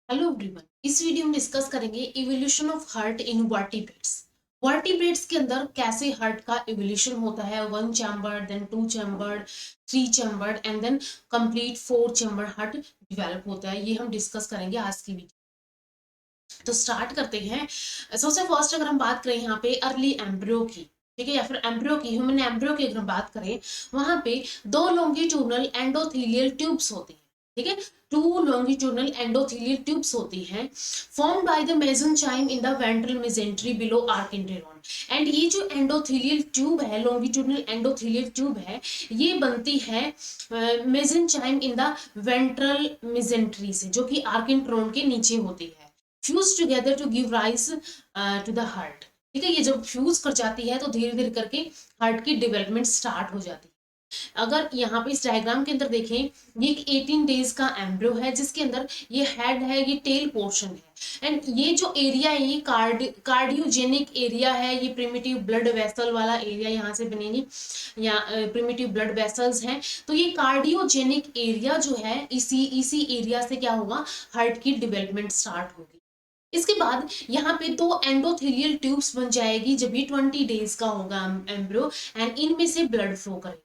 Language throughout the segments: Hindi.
Hello everyone. इस वीडियो में डिस्कस करेंगे evolution of heart in vertebrates. Vertebrates के अंदर कैसे हार्ट का इवोल्यूशन होता है, one chamber, then two chamber, three chamber and then complete four chamber heart develop होता है। ये हम डिस्कस करेंगे आज की वीडियो। तो स्टार्ट करते हैं। सबसे फर्स्ट अगर हम बात करें यहाँ पे अर्ली एम्ब्रियो की, ठीक है, या फिर एम्ब्रियो की, ह्यूमन एम्ब्रियो की अगर हम बात करें, वहां पे दो लॉन्गिट्यूडनल एंडोथेलियल ट्यूब्स होती हैं। ठीक है, टू लॉन्गिट्यूडनल एंडोथेलियल ट्यूब्स होती हैं formed by the mesenchyme in the ventral mesentery below archenteron. And ये जो एंडोथेलियल ट्यूब है, लॉन्गिट्यूडनल एंडोथेलियल ट्यूब है, ये बनती है mesenchyme in the ventral mesentery से, जो कि आर्किंटेरॉन के नीचे होती है, fuse together to give rise to the heart. ठीक है, ये जब फ्यूज कर जाती है तो धीरे धीरे करके हार्ट की डेवलपमेंट स्टार्ट हो जाती है। अगर यहाँ पे इस डायग्राम के अंदर देखें, ये एक 18 डेज का एम्ब्रियो है जिसके अंदर ये हेड है, ये टेल पोर्शन है, एंड ये जो एरिया है ये कार्डियोजेनिक एरिया है। ये प्रिमिटिव ब्लड वेसल वाला एरिया यहाँ से बनेगी, या प्रिमिटिव ब्लड वेसल्स हैं। तो ये कार्डियोजेनिक एरिया जो है, इसी एरिया से क्या होगा, हार्ट की डेवलपमेंट स्टार्ट होगी। इसके बाद यहाँ पे दो एंडोथेलियल ट्यूब्स बन जाएगी जब ये 20 डेज का होगा एम्ब्रियो, एंड इनमें से ब्लड फ्लो करेगा।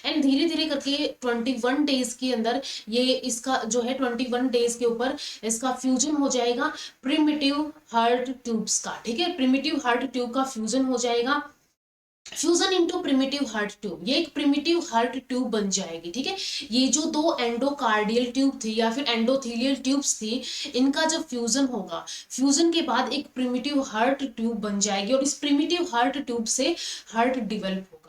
एंड धीरे धीरे करके 21 डेज के अंदर ये इसका जो है 21 डेज के ऊपर इसका फ्यूजन हो जाएगा प्रिमिटिव हार्ट ट्यूब्स का। ठीक है, प्रिमिटिव हार्ट ट्यूब का फ्यूजन हो जाएगा, fusion into primitive heart tube, ये एक प्रिमिटिव हार्ट ट्यूब बन जाएगी। ठीक है, ये जो दो एंडोकार्डियल ट्यूब थी या फिर एंडोथेलियल ट्यूब्स थी, इनका जब फ्यूजन होगा, फ्यूजन के बाद एक प्रिमिटिव हार्ट ट्यूब बन जाएगी और इस प्रिमिटिव हार्ट ट्यूब से हार्ट डिवेलप होगा।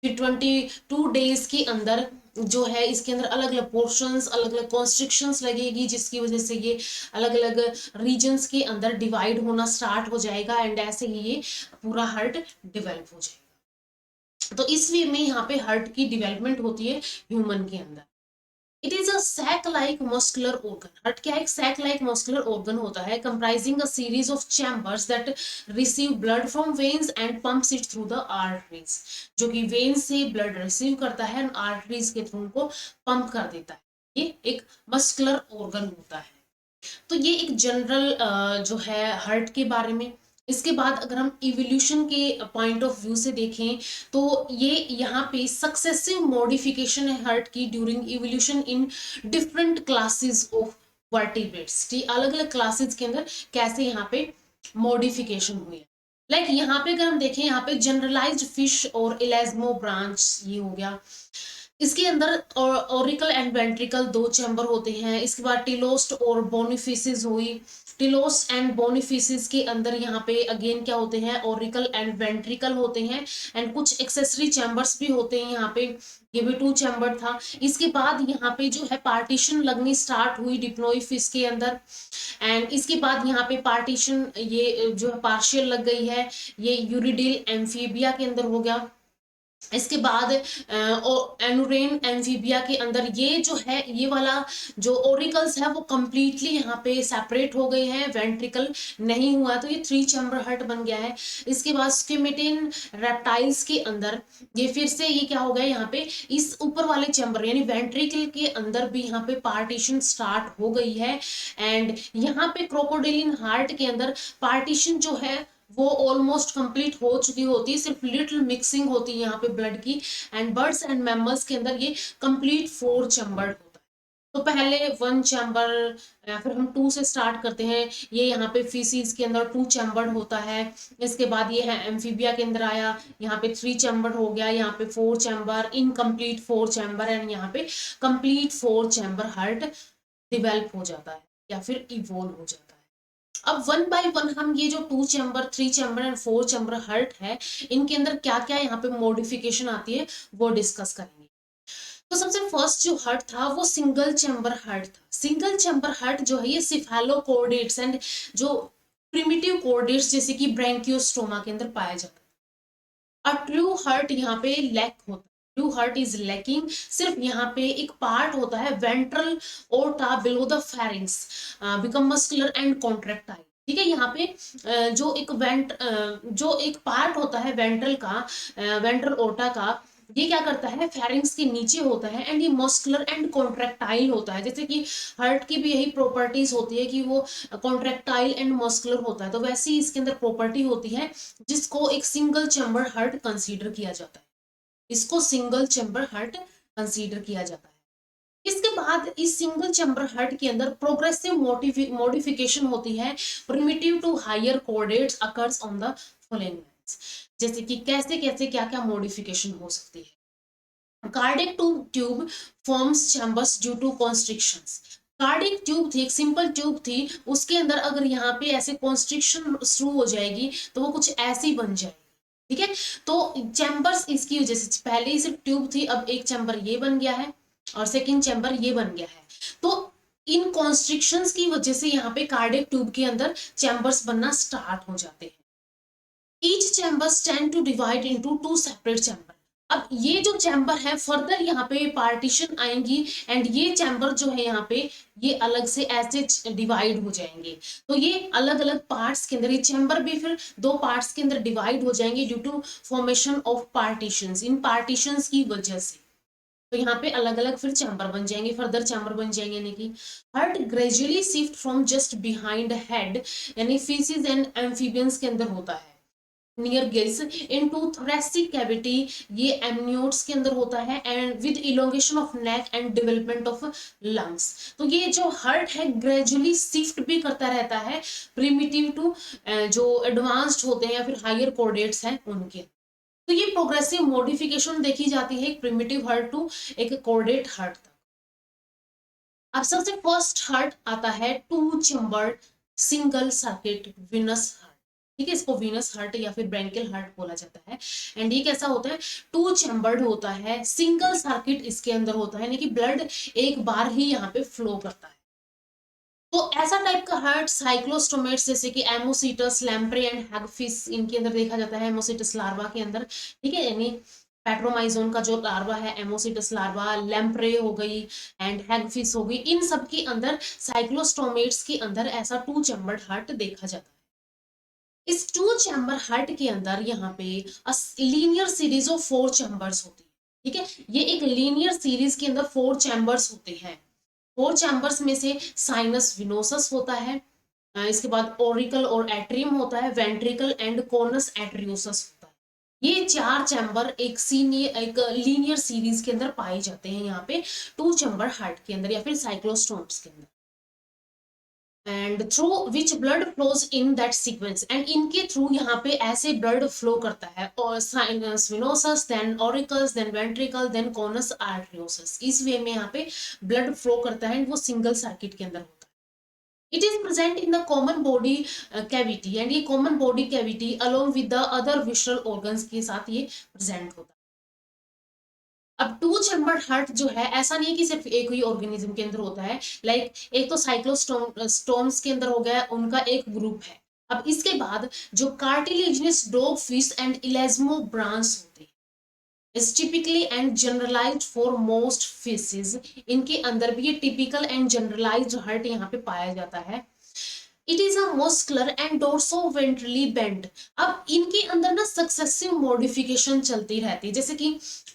फिर 22 डेज के अंदर जो है इसके अंदर अलग अलग पोर्शंस, अलग अलग कॉन्स्ट्रिक्शंस लगेगी, जिसकी वजह से ये अलग अलग रीजन्स के अंदर डिवाइड होना स्टार्ट हो जाएगा, एंड ऐसे ही ये पूरा हार्ट डिवेलप हो जाएगा। तो इस वे में यहाँ पे हार्ट की डेवलपमेंट होती है ह्यूमन के अंदर। It is a sac like muscular organ. Heart क्या, एक सैक लाइक मस्कुलर ऑर्गन होता है comprising a series of chambers that receive blood from veins and pumps it through the arteries, जो कि वेन से ब्लड रिसीव करता है और आर्टरीज के थ्रू को पंप कर देता है। ये एक मस्कुलर ऑर्गन होता है। तो ये एक जनरल जो है हार्ट के बारे में। इसके बाद अगर हम इवोल्यूशन के पॉइंट ऑफ व्यू से देखें तो ये यहाँ पे सक्सेसिव मॉडिफिकेशन है हार्ट की during evolution in different classes of vertebrates. ठीक, अलग अलग क्लासेस के अंदर कैसे यहाँ पे मॉडिफिकेशन हुई है। लाइक यहाँ पे अगर हम देखें, यहाँ पे जनरलाइज्ड फिश और इलेस्मो ब्रांच ये हो गया। इसके अंदर ओरिकल एंड वेंट्रिकल दो चैम्बर होते हैं। इसके बाद टिलोस्ट और बोनिफिसिस हुई। टिलोस्ट एंड बोनिफिसिस के अंदर यहाँ पे अगेन क्या होते हैं, ओरिकल एंड वेंट्रिकल होते हैं, एंड कुछ एक्सेसरी चैम्बर्स भी होते हैं यहाँ पे। ये भी टू चैम्बर था। इसके बाद यहाँ पे जो है पार्टीशन लगनी स्टार्ट हुई डिप्लोइफिस के अंदर, एंड इसके बाद यहाँ पे पार्टीशन ये जो है पार्शियल लग गई है, ये यूरिडिल एम्फीबिया के अंदर हो गया। इसके बाद एनुरेन एम्फीबिया के अंदर ये जो है, ये वाला जो ओरिकल्स है वो कंप्लीटली यहाँ पे सेपरेट हो गए हैं, वेंट्रिकल नहीं हुआ, तो ये थ्री चैम्बर हार्ट बन गया है। इसके बाद स्किमेटिन रेप्टाइल्स के अंदर ये फिर से ये क्या हो गया, यहाँ पे इस ऊपर वाले चैम्बर यानी वेंट्रिकल के अंदर भी यहाँ पे पार्टीशन स्टार्ट हो गई है। एंड यहाँ पे क्रोकोडिलियन हार्ट के अंदर पार्टीशन जो है वो ऑलमोस्ट कंप्लीट हो चुकी होती है, सिर्फ लिटिल मिक्सिंग होती है यहाँ पे ब्लड की। एंड बर्ड्स एंड मैमल्स के अंदर ये कंप्लीट फोर चैम्बर्ड होता है। तो पहले वन चैम्बर, या फिर हम टू से स्टार्ट करते हैं। ये यहाँ पे फीसिस के अंदर टू चैम्बर्ड होता है। इसके बाद ये है एम्फीबिया के अंदर आया, यहाँ पे थ्री चैम्बर हो गया, यहाँ पे four chamber, incomplete four chamber, and यहाँ पे complete four chamber heart develop हो जाता है या फिर इवोल्व हो जाता है। अब वन बाय वन हम ये जो two chamber, three chamber and four chamber heart है, इनके अंदर क्या क्या यहाँ पे मॉडिफिकेशन आती है वो डिस्कस करेंगे। तो सबसे फर्स्ट जो हार्ट था वो सिंगल चैम्बर हार्ट था। सिंगल चैम्बर हार्ट जो है ये सिफेलोकॉर्डेट्स एंड जो प्रिमिटिव कॉर्डेट्स जैसे कि ब्रैंकियोस्टोमा के अंदर पाया जाता है। और ट्रू हार्ट यहाँ पे लैक होता है, ट्रू हार्ट इज लैकिंग। सिर्फ यहाँ पे एक पार्ट होता है ventral aorta below the pharynx become muscular and contractile. ठीक है, यहाँ पे जो एक पार्ट होता है वेंट्रल का, वेंट्रल ओर्टा का, ये क्या करता है, फेरिंग्स के नीचे होता है एंड ये मस्कुलर एंड कॉन्ट्रैक्टाइल होता है। जैसे कि हार्ट की भी यही प्रॉपर्टीज होती है कि वो कॉन्ट्रैक्टाइल एंड मस्कुलर होता है, तो वैसे ही इसके अंदर प्रॉपर्टी होती है जिसको एक सिंगल चैम्बर हार्ट कंसीडर किया जाता है। इसको सिंगल चैम्बर हार्ट कंसीडर किया जाता है। इसके बाद इस सिंगल चैम्बर हार्ट के अंदर प्रोग्रेसिव मॉडिफिकेशन होती है, primitive to higher coordinates occurs on the following lines. जैसे कि कैसे कैसे क्या क्या मॉडिफिकेशन हो सकती है। Cardiac tube forms chambers due to constrictions. Cardiac tube थी, एक सिंपल ट्यूब थी, उसके अंदर अगर यहाँ पे ऐसे कॉन्स्ट्रिक्शन शुरू हो जाएगी तो वो कुछ ऐसी बन जाएगी। ठीक है, तो चैम्बर्स इसकी वजह से, पहले ही सिर्फ ट्यूब थी, अब एक चैम्बर ये बन गया है और सेकंड चैम्बर ये बन गया है। तो इन कॉन्स्ट्रिक्शंस की वजह से यहाँ पे कार्डियक ट्यूब के अंदर चैम्बर्स बनना स्टार्ट हो जाते हैं। Each chambers tend to divide into two separate chamber. अब ये जो चैम्बर है फर्दर यहाँ पे पार्टीशन आएंगी एंड ये चैम्बर जो है यहाँ पे ये अलग से ऐसे डिवाइड हो जाएंगे। तो ये अलग अलग पार्ट्स के अंदर, ये चैम्बर भी फिर दो पार्ट्स के अंदर डिवाइड हो जाएंगे due to formation of partitions, इन पार्टीशंस की वजह से। तो यहाँ पे अलग अलग फिर चैम्बर बन जाएंगे, फर्दर चैम्बर बन जाएंगे। यानी कि heart gradually shift from just behind head, यानी फीसिस एंड एम्फीबियंस के अंदर होता है, near gills into thoracic cavity, ये एमनियोट्स के अंदर होता है, and with elongation of neck and development of lungs. तो ये जो हार्ट है ग्रेजुअली शिफ्ट भी करता रहता है प्रिमिटिव टू जो एडवांस्ड होते हैं या फिर हायर कोऑर्डिनेट्स हैं उनके। तो ये प्रोग्रेसिव मॉडिफिकेशन देखी जाती है एक प्रिमिटिव हार्ट टू एक कोऑर्डिनेट हार्ट तक। अब सबसे फर्स्ट हार्ट आता है two chambered single circuit venous heart. ठीक है, इसको वीनस हार्ट या फिर ब्रैंकियल हार्ट बोला जाता है। एंड ये कैसा होता है, टू चैम्बर्ड होता है, सिंगल सर्किट इसके अंदर होता है, यानी कि ब्लड एक बार ही यहाँ पे फ्लो करता है। तो ऐसा टाइप का हार्ट साइक्लोस्टोमेट्स जैसे कि एमोसिटस, लैम्प्रे एंड हैगफिश, इनके अंदर देखा जाता है, एमोसिटस लार्वा के अंदर। ठीक है, यानी पैट्रोमाइजोन का जो लार्वा है, एमोसिटस लार्वा, लैम्प्रे हो गई एंड हैगफिश हो गई, इन सब के अंदर साइक्लोस्टोमेट्स के अंदर ऐसा टू चैम्बर्ड हार्ट देखा जाता है। इस टू चैम्बर हार्ट के अंदर यहाँ पे लीनियर सीरीज ऑफ 4 चैम्बर्स होती है। ठीक है, ये एक लीनियर सीरीज के अंदर 4 चैम्बर्स होते हैं। 4 चैम्बर्स में से साइनस विनोसस होता है, इसके बाद ओरिकल और एट्रियम होता है, वेंट्रिकल एंड कोनस एट्रियोसस होता है। ये 4 चैम्बर एक लीनियर सीरीज के अंदर पाए जाते हैं यहाँ पे टू चैम्बर हार्ट के अंदर या फिर साइक्लोस्टोम्स के अंदर, and through which blood flows in that sequence, and इनके थ्रू यहाँ पे ऐसे ब्लड फ्लो करता है, और sinus venosus, then auricles, then ventricle, then conus arteriosus, इस वे में यहाँ पे ब्लड फ्लो करता है, वो सिंगल सर्किट के अंदर होता है। It is present in the common body cavity, and ये common body cavity along with the other visceral organs के साथ ये प्रेजेंट होता है। अब टू चैम्बर्ड हार्ट जो है ऐसा नहीं है कि सिर्फ एक ही ऑर्गेनिज्म के अंदर होता है, लाइक एक तो साइक्लोस्टोम्स के अंदर हो गया, उनका एक ग्रुप है। अब इसके बाद जो कार्टिलेजिनस डॉग फिश एंड इलेस्मोब्रांस होते हैं, is typically and generalized for most fishes, इनके अंदर भी ये टिपिकल एंड जनरलाइज्ड हार्ट यहाँ पे पाया जाता है। It is a muscular and dorsoventrally bend. अब इनके अंदर ना सक्सेसिव मॉडिफिकेशन चलती रहती है, जैसे कि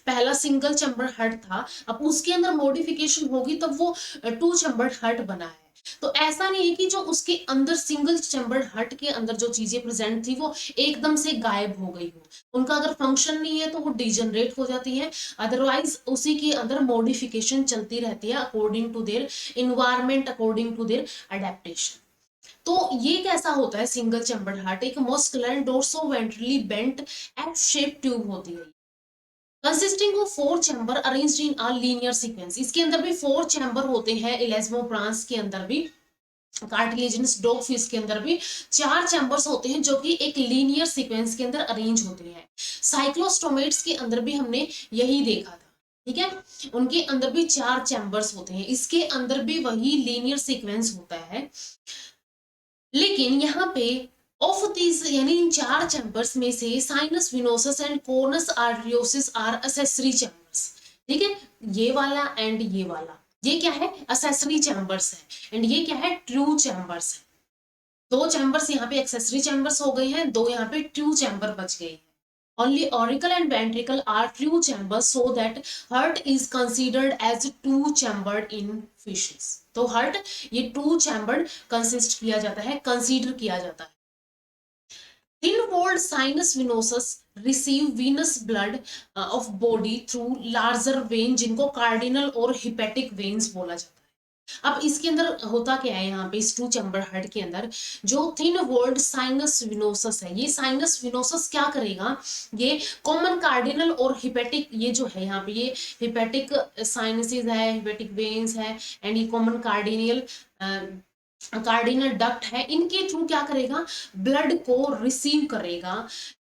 पहला सिंगल चैम्बर हार्ट था, अब उसके अंदर मॉडिफिकेशन होगी तब वो टू चैम्बर हार्ट बना है। तो ऐसा नहीं है कि जो उसके अंदर सिंगल चैम्बर हार्ट के अंदर जो चीजें प्रेजेंट थी वो एकदम से गायब हो गई हो, उनका अगर फंक्शन नहीं है तो वो डिजनरेट हो जाती है, अदरवाइज उसी के अंदर मॉडिफिकेशन चलती रहती है according to their environment, according to their adaptation. तो ये कैसा होता है सिंगल चैम्बर्ड हार्ट, एक muscular dorsoventrally bent F shape tube होती है, consisting of 4 chamber arranged in a linear sequence. इसके अंदर भी 4 चैम्बर होते हैं, इलेस्मोब्रांस के अंदर भी, कार्टिलेजिनस डॉग फिश के अंदर भी 4 चैम्बर्स होते हैं जो कि एक लीनियर सीक्वेंस के अंदर अरेंज होते हैं। साइक्लोस्टोमेट्स के अंदर भी हमने यही देखा था। ठीक है, उनके अंदर भी 4 चैम्बर्स होते हैं, इसके अंदर भी वही लीनियर सीक्वेंस होता है। लेकिन यहाँ पे ऑफ दिस यानी इन 4 चैम्बर्स में से sinus venosus and conus arteriosus are accessory chambers. ठीक है, ये वाला एंड ये वाला, ये क्या है, असेसरी चैम्बर्स है, एंड ये क्या है, ट्रू चैम्बर्स है। 2 चैम्बर्स यहाँ पे एक्सेसरी चैम्बर्स हो गए हैं, 2 यहाँ पे ट्रू चैम्बर बच गए हैं। Only auricle and ventricle are true chambers, so that heart is considered as two chambered in fishes. तो heart ये two chambered consist किया जाता है, consider किया जाता है. Thin-walled sinus venosus receive venous blood of body through larger vein, जिनको कार्डिनल और हिपेटिक वेन्स बोला जाता है. अब इसके अंदर होता क्या है, यहाँ पे इस टू चैम्बर हार्ट के अंदर जो थिन वॉल्ड साइनस विनोसस है, ये साइनस विनोसस क्या करेगा, ये कॉमन कार्डिनल और हिपेटिक, ये जो है यहाँ पे ये हिपेटिक साइनसेस है, हिपेटिक वेन्स है, एंड ये कॉमन कार्डिनल डक्ट है, इनके थ्रू क्या करेगा, ब्लड को रिसीव करेगा,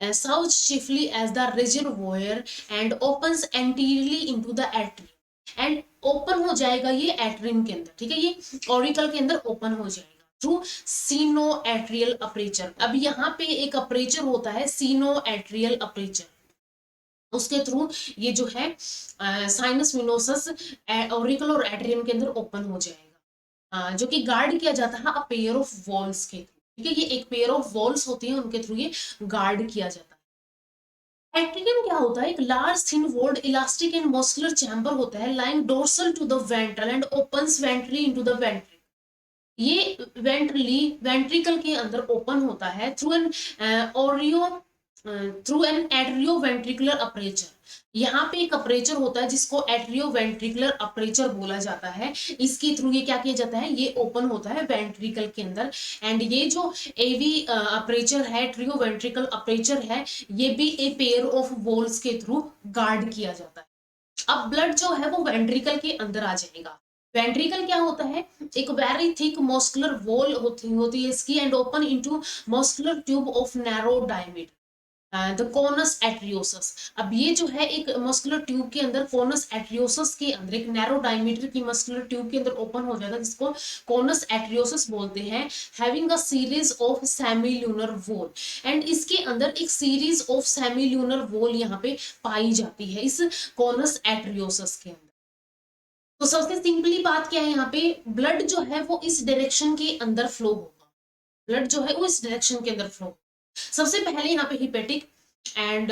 serves chiefly as the reservoir and opens anteriorly into the atrium, and open हो जाएगा ये एट्रियम के अंदर, ठीक है, ये ऑरिकल के अंदर ओपन हो जाएगा थ्रू सीनो एट्रियल अपर्चर. अब यहाँ पे एक अपर्चर होता है सीनो एट्रियल अपर्चर, उसके थ्रू ये जो है साइनस विनोसस ऑरिकल और एट्रियम के अंदर ओपन हो जाएगा, जो कि गार्ड किया जाता है अ पेयर ऑफ वॉल्स के थ्रू, ठीक है, ये एक पेयर ऑफ वॉल्स होती है, उनके थ्रू ये गार्ड किया जाता है. एट्रियम क्या होता है, एक large thin walled elastic and muscular chamber होता है lying dorsal to the ventral and opens ventrally into the ventricle. ये वेंट्रिकल के अंदर ओपन होता है थ्रू एन एट्रियोवेंट्रिकुलर अपर्चर. यहाँ पे एक अपर्चर होता है जिसको एट्रियोवेंट्रिकुलर अपर्चर बोला जाता है, इसके थ्रू ये क्या किया जाता है, ये ओपन होता है वेंट्रिकल के अंदर, एंड ये जो एवी अपर्चर है, एट्रियोवेंट्रिकल अपर्चर है, ये भी ए पेयर ऑफ वॉल्स के थ्रू गार्ड किया जाता है. अब ब्लड जो है वो वेंट्रिकल के अंदर आ जाएगा. वेंट्रिकल क्या होता है, एक वेरी थिक मस्कुलर वॉल होती है इसकी, and open into muscular tube of narrow diameter the conus arteriosus. अब ये जो है एक मस्कुलर ट्यूब के अंदर, कोनस एट्रियोसस के अंदर, एक नैरो डायमीटर की मस्कुलर ट्यूब के अंदर ओपन हो जाता है, जिसको कोनस एट्रियोसस बोलते हैं, having a series of सेमील्यूनर wall, and इसके अंदर एक सीरीज ऑफ सेमील्यूनर वॉल यहाँ पे पाई जाती है इस कोनस एट्रियोसस के अंदर. तो सबसे सिंपली बात क्या है, यहाँ पे ब्लड जो है वो इस डायरेक्शन के अंदर फ्लो होगा, ब्लड जो है वो इस डायरेक्शन के अंदर फ्लो. सबसे पहले यहाँ पे हिपेटिक एंड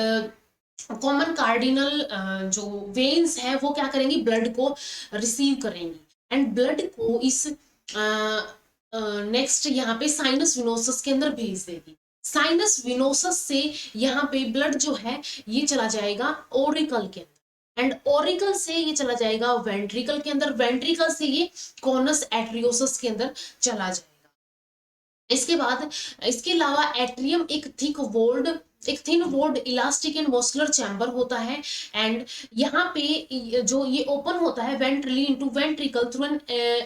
कॉमन कार्डिनल जो वेन्स है वो क्या करेंगी, ब्लड को रिसीव करेंगी, एंड ब्लड को इस नेक्स्ट यहाँ पे साइनस विनोसस के अंदर भेज देगी. साइनस विनोसस से यहाँ पे ब्लड जो है ये चला जाएगा ओरिकल के अंदर, एंड ओरिकल से ये चला जाएगा वेंट्रिकल के अंदर, वेंट्रिकल से ये कोनस एट्रियोसस के अंदर चला जाएगा. इसके बाद इसके अलावा एट्रियम एक thin walled elastic and muscular chamber होता है, एंड यहाँ पे जो ये ओपन होता है ventrally into ventricle through an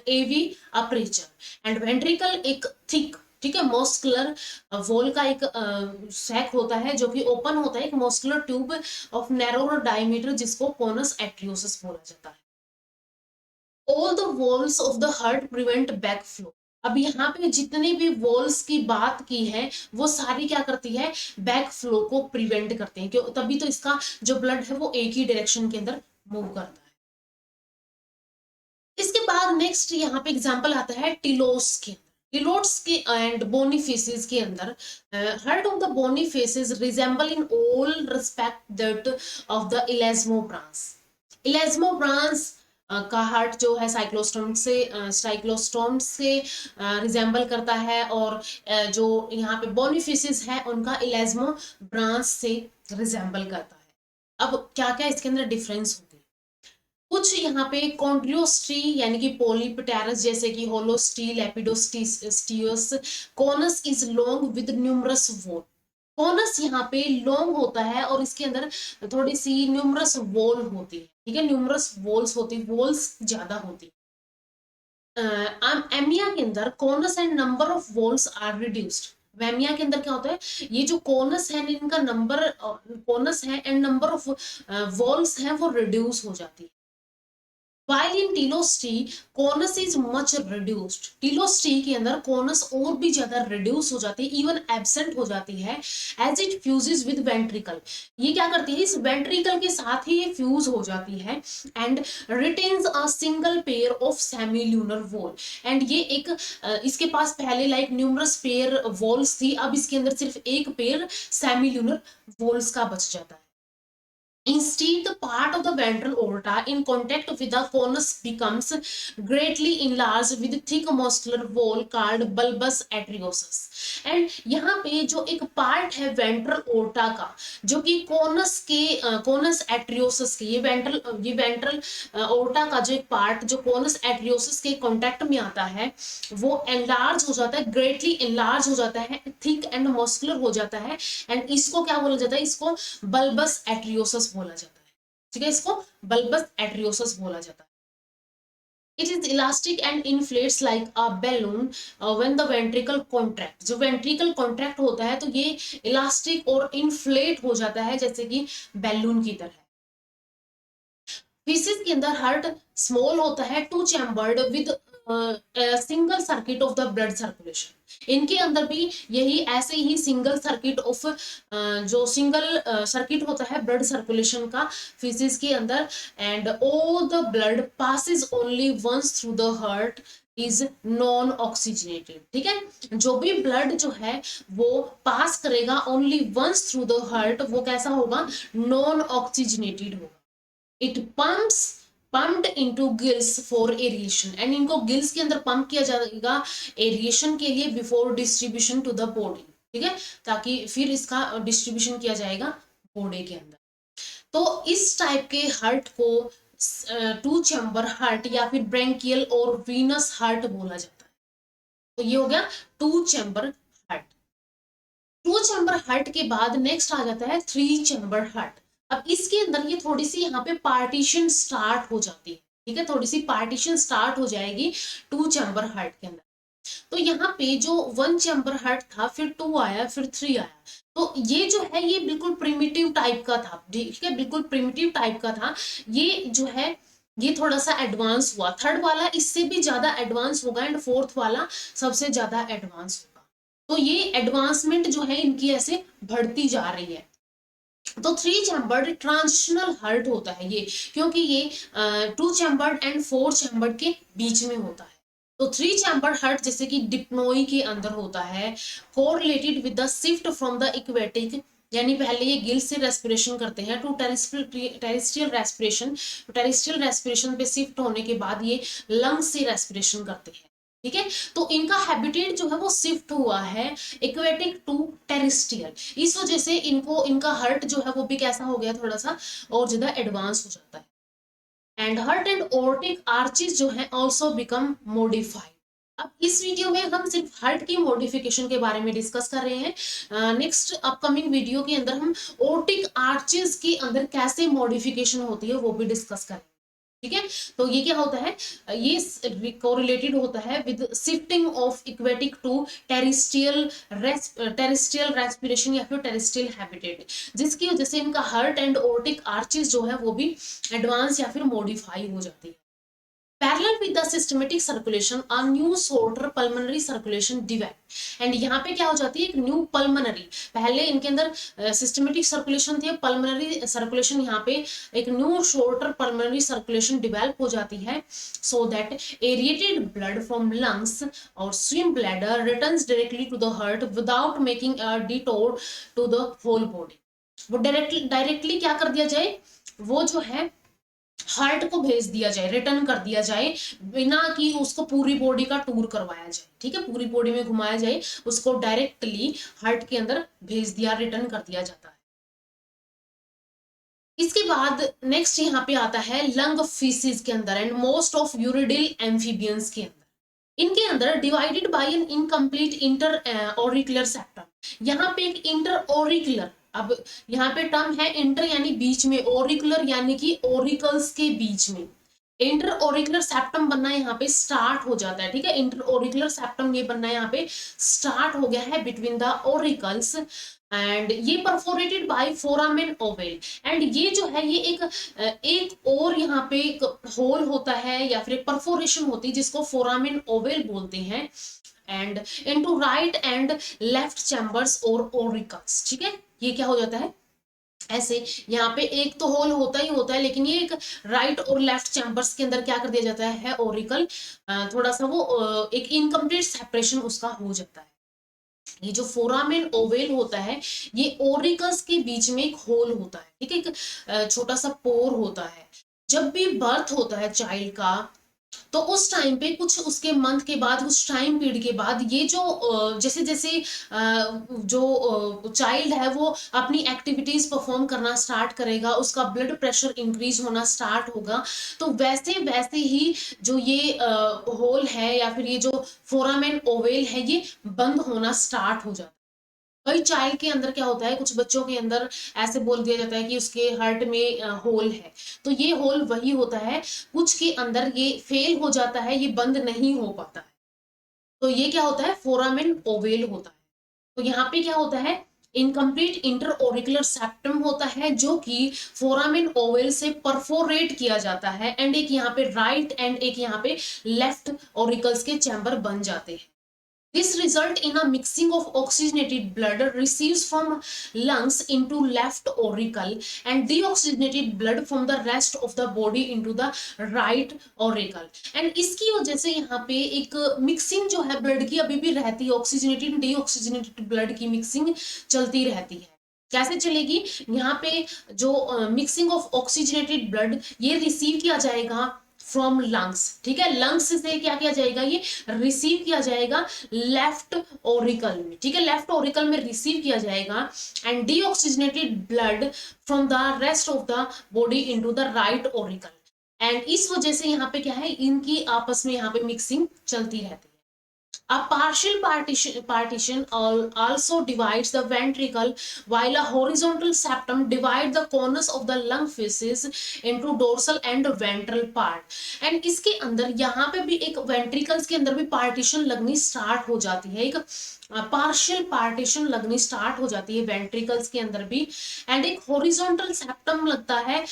AV aperture, and ventricle एक ठीक है मस्कुलर वॉल का एक सैक होता है जो कि ओपन होता है, एक मस्कुलर ट्यूब ऑफ नैरोर डायमीटर, जिसको कोनस एट्रियोसस बोला जाता है. All the walls of the heart prevent back flow. अब यहाँ पे जितने भी वॉल्स की बात की है वो सारी क्या करती है, बैक फ्लो को प्रिवेंट करते हैं, क्यों, तभी तो इसका जो ब्लड है वो एक ही डायरेक्शन के अंदर मूव करता है. इसके बाद नेक्स्ट यहाँ पे एग्जांपल आता है टिलोस के अंदर. टिलोट्स के एंड बोनीफेसिस के अंदर heart of the bony fishes resemble in all respect that of the elasmobranchs. Elasmobranchs का हार्ट जो है साइक्लोस्टोम से रिजेंबल करता है, और जो यहाँ पे बोनीफेसिस है उनका इलेस्मो ब्रांच से रिजेंबल करता है. अब क्या क्या इसके अंदर डिफरेंस होते हैं, कुछ यहाँ पे कॉन्ट्रियोस्टी यानी कि पोलीपटेरस जैसे कि Holostei, Lepidosteus. Conus is long with numerous wall. Conus यहाँ पे लॉन्ग होता है और इसके अंदर थोड़ी सी न्यूमरस वॉल होती है, ठीक है, न्यूमरस वॉल्स होती है, वॉल्स ज्यादा होती है. एमिया के अंदर conus and number of walls are reduced. वेमिया के अंदर क्या होता है, ये जो कोनस है इनका नंबर, कोनस है एंड नंबर ऑफ वॉल्स है वो रिड्यूस हो जाती है. While in Telos tree, conus is much reduced. Telos tree के अंदर conus और भी ज्यादा reduce हो जाती है, even absent हो जाती है, as it fuses with ventricle. ये क्या करती है, इस ventricle के साथ ही ये fuse हो जाती है and retains a single pair of semilunar wall. And ये एक इसके पास पहले like numerous pair walls थी, अब इसके अंदर सिर्फ एक pair semilunar walls का बच जाता है. Instead, the part of the ventral aorta in contact with the conus becomes greatly enlarged with thick muscular wall called bulbous arteriosus. And यहाँ पे जो एक पार्ट है वेंट्रल ओर्टा का, जो कि कोनस के कोनस एट्रियोसस के, ये वेंट्रल ओर्टा का जो एक पार्ट जो कोनस एट्रियोसस के कांटेक्ट में आता है, वो एनलार्ज हो जाता है, ग्रेटली एनलार्ज हो जाता है, थिक एंड मस्कुलर हो जाता है, एंड इसको क्या बोला जाता है, इसको बल्बस एट्रियोसस बोला जाता है. ठीक है, इसको बल्बस एट्रियोसस बोला जाता है. It is elastic and inflates like a balloon when the ventricle contract. जो ventricle contract होता है तो ये elastic और inflate हो जाता है जैसे कि बैलून की तरह. फीसिस के अंदर हार्ट स्मॉल होता है, two chambered with single circuit of the blood circulation. इनके अंदर भी यही ऐसे ही सिंगल सर्किट ऑफ जो सिंगल सर्किट होता है ब्लड सर्कुलेशन का फीसिस के अंदर. And all the blood passes only once through the heart is non oxygenated. ठीक है, जो भी ब्लड जो है वो पास करेगा only once through the heart, वो कैसा होगा, नॉन ऑक्सीजनेटेड होगा. It pumped into gills for aeration. And इनको गिल्स के अंदर पंप किया जाएगा एरिएशन के लिए before distribution to the body. ठीक है, ताकि फिर इसका डिस्ट्रीब्यूशन किया जाएगा बॉडी के अंदर. तो इस टाइप के हार्ट को टू चैम्बर हार्ट या फिर ब्रैंकियल और वीनस हार्ट बोला जाता है. तो ये हो गया two chamber heart. Two chamber heart के बाद नेक्स्ट आ जाता है थ्री चैम्बर हार्ट. अब इसके अंदर ये थोड़ी सी यहाँ पे पार्टीशन स्टार्ट हो जाती है. ठीक है, थोड़ी सी पार्टीशन स्टार्ट हो जाएगी टू चैम्बर हार्ट के अंदर. तो यहाँ पे जो वन चैम्बर हार्ट था, फिर टू आया, फिर थ्री आया. तो ये जो है ये बिल्कुल प्रिमिटिव टाइप का था. ठीक है, बिल्कुल प्रिमिटिव टाइप का था. ये जो है ये थोड़ा सा एडवांस हुआ. थर्ड वाला इससे भी ज्यादा एडवांस होगा एंड फोर्थ वाला सबसे ज्यादा एडवांस होगा. तो ये एडवांसमेंट जो है इनकी ऐसे बढ़ती जा रही है. तो थ्री चैम्बर्ड ट्रांजिशनल हार्ट होता है ये, क्योंकि ये two chambered and four chambered के बीच में होता है. तो थ्री चैम्बर्ड हार्ट जैसे कि डिप्नोई के अंदर होता है, correlated with the shift from the aquatic, यानी पहले ये गिल से रेस्पिरेशन करते हैं to terrestrial respiration. Terrestrial respiration पे शिफ्ट होने के बाद ये लंग से रेस्पिरेशन करते हैं. ठीक है, तो इनका हैबिटेट जो है वो शिफ्ट हुआ है एक्वेटिक टू टेरेस्ट्रियल. इस वजह से इनको इनका हार्ट जो है वो भी कैसा हो गया, थोड़ा सा और ज्यादा एडवांस हो जाता है. एंड हार्ट एंड ओर्टिक आर्चेस जो है ऑल्सो बिकम मॉडिफाइड. अब इस वीडियो में हम सिर्फ हार्ट की मॉडिफिकेशन के बारे में डिस्कस कर रहे हैं. नेक्स्ट अपकमिंग वीडियो के अंदर हम ओर्टिक आर्चेस के अंदर कैसे मॉडिफिकेशन होती है वो भी डिस्कस करेंगे. ठीक है, तो ये क्या होता है, ये कोरिलेटेड होता है with shifting of aquatic to terrestrial respiration या फिर टेरेस्ट्रियल हैबिटेट, जिसकी वजह से इनका हार्ट एंड ओर्टिक आर्चेस जो है वो भी एडवांस या फिर मॉडिफाई हो जाती है. Parallel with the systematic circulation, a new shorter pulmonary circulation develop. And यहाँ पे क्या हो जाती है, एक न्यू पल्मनरी, पहले इनके अंदर सिस्टमेटिक सर्कुलेशन थी, पल्मनरी सर्कुलेशन यहाँ पे एक new shorter pulmonary circulation develop हो जाती है, so that aerated blood from lungs और swim bladder returns directly to the heart without making a detour to the whole body. वो डायरेक्टली क्या कर दिया जाए, वो जो है हार्ट को भेज दिया जाए, रिटर्न कर दिया जाए, बिना कि उसको पूरी बॉडी का टूर करवाया जाए. ठीक है, पूरी बॉडी में घुमाया जाए, उसको डायरेक्टली हार्ट के अंदर भेज दिया, रिटर्न कर दिया जाता है. इसके बाद नेक्स्ट यहाँ पे आता है लंग फीसिस के अंदर एंड मोस्ट ऑफ यूरिडिल एम्फीबियंस के अंदर. इनके अंदर divided by N incomplete inter auricular septum. यहाँ पे एक इंटर ऑरिकुलर, अब यहाँ पे टर्म है इंटर यानी बीच में, ऑरिकुलर यानी कि ऑरिकल्स के बीच में. इंटर ऑरिकुलर सेप्टम बनना यहाँ पे स्टार्ट हो जाता है. ठीक है, इंटर ऑरिकुलर सेप्टम ये बनना यहाँ पे स्टार्ट हो गया है बिटवीन द ऑरिकल्स. एंड ये perforated by foramen ovale. And ये जो है ये एक और यहाँ पे एक होल होता है या फिर एक परफोरेशन होती है जिसको फोरामेन ओवल बोलते हैं। And into right and left chambers और ओरिकल्स, ठीक है, ये क्या हो जाता है ऐसे, यहाँ पे एक तो होल होता ही होता है, लेकिन ये एक राइट और लेफ्ट चैम्बर्स के अंदर क्या कर दिया जाता है ओरिकल, थोड़ा सा वो एक इनकम्प्लीट सेपरेशन उसका हो जाता है। ये जो फोरामेन ओवेल होता है ये ओरिकल्स के बीच में एक होल होता है, ठीक है, एक छोटा सा पोर होता है। जब भी बर्थ होता है चाइल्ड का, तो उस टाइम पे कुछ उसके मंथ के बाद, उस टाइम पीरियड के बाद, ये जो जैसे जैसे जो चाइल्ड है वो अपनी एक्टिविटीज परफॉर्म करना स्टार्ट करेगा, उसका ब्लड प्रेशर इंक्रीज होना स्टार्ट होगा, तो वैसे वैसे ही जो ये होल है या फिर ये जो फोरामेन ओवेल है ये बंद होना स्टार्ट हो जाता है। कई चाइल्ड के अंदर क्या होता है, कुछ बच्चों के अंदर ऐसे बोल दिया जाता है कि उसके हार्ट में होल है, तो ये होल वही होता है, कुछ के अंदर ये फेल हो जाता है, ये बंद नहीं हो पाता है, तो ये क्या होता है फोरामेन ओवेल होता है। तो यहाँ पे क्या होता है इनकम्प्लीट इंटर ओरिकुलर सेप्टम होता है जो कि फोरामेन ओवेल से परफोरेट किया जाता है, एंड एक यहाँ पे राइट एंड एक यहाँ पे लेफ्ट ओरिकल्स के चैम्बर बन जाते हैं। This result in a mixing of oxygenated blood receives from lungs into left auricle and deoxygenated blood from the rest of the body into the right auricle। and इसकी वजह से यहाँ पे एक मिक्सिंग जो है ब्लड की अभी भी रहती है, ऑक्सीजनेटेड डीऑक्सीजनेटेड ब्लड की मिक्सिंग चलती रहती है। कैसे चलेगी, यहाँ पे जो मिक्सिंग ऑफ ऑक्सीजनेटेड ब्लड ये रिसीव किया जाएगा फ्रॉम लंग्स, ठीक है, लंग्स से क्या किया जाएगा, ये रिसीव किया जाएगा लेफ्ट ओरिकल में, ठीक है, लेफ्ट ओरिकल में रिसीव किया जाएगा, and deoxygenated blood from the rest of the body into the right Oracle. And इस वजह से यहाँ पे क्या है, इनकी आपस में यहाँ पे मिक्सिंग चलती रहती है। A partial partition also divides the ventricle, while a horizontal septum divides the conus of the lung faces into dorsal and ventral part। and इसके अंदर यहाँ पे भी एक ventricles के अंदर भी partition लगनी start हो जाती है, एक पार्शियल पार्टीशन लगनी स्टार्ट हो जाती है वेंट्रिकल्स के अंदर भी, एंड एक हॉरिजॉन्टल सेप्टम लगता है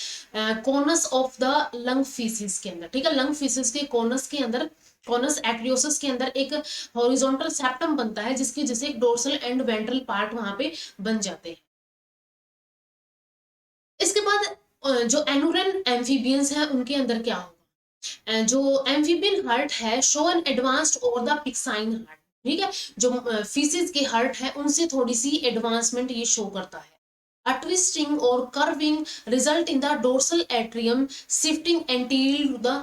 conus of the lung fishes के अंदर, ठीक है, लंग फीसिस के कोनस के अंदर, कॉनस एट्रियोसिस के अंदर एक हॉरिजॉन्टल सेप्टम बनता है जिसकी जैसे एक डोर्सल एंड वेंट्रल पार्ट वहां पे बन जाते हैं। इसके बाद जो एनुरन एम्फीबियंस हैं उनके अंदर क्या होगा, जो एम्फीबियन हार्ट है show an advanced over the piscine heart, ठीक है, जो फीसिस के हार्ट है उनसे थोड़ी सी एडवांसमेंट ये शो करता है। A twisting or curving result in the dorsal atrium shifting anterior to the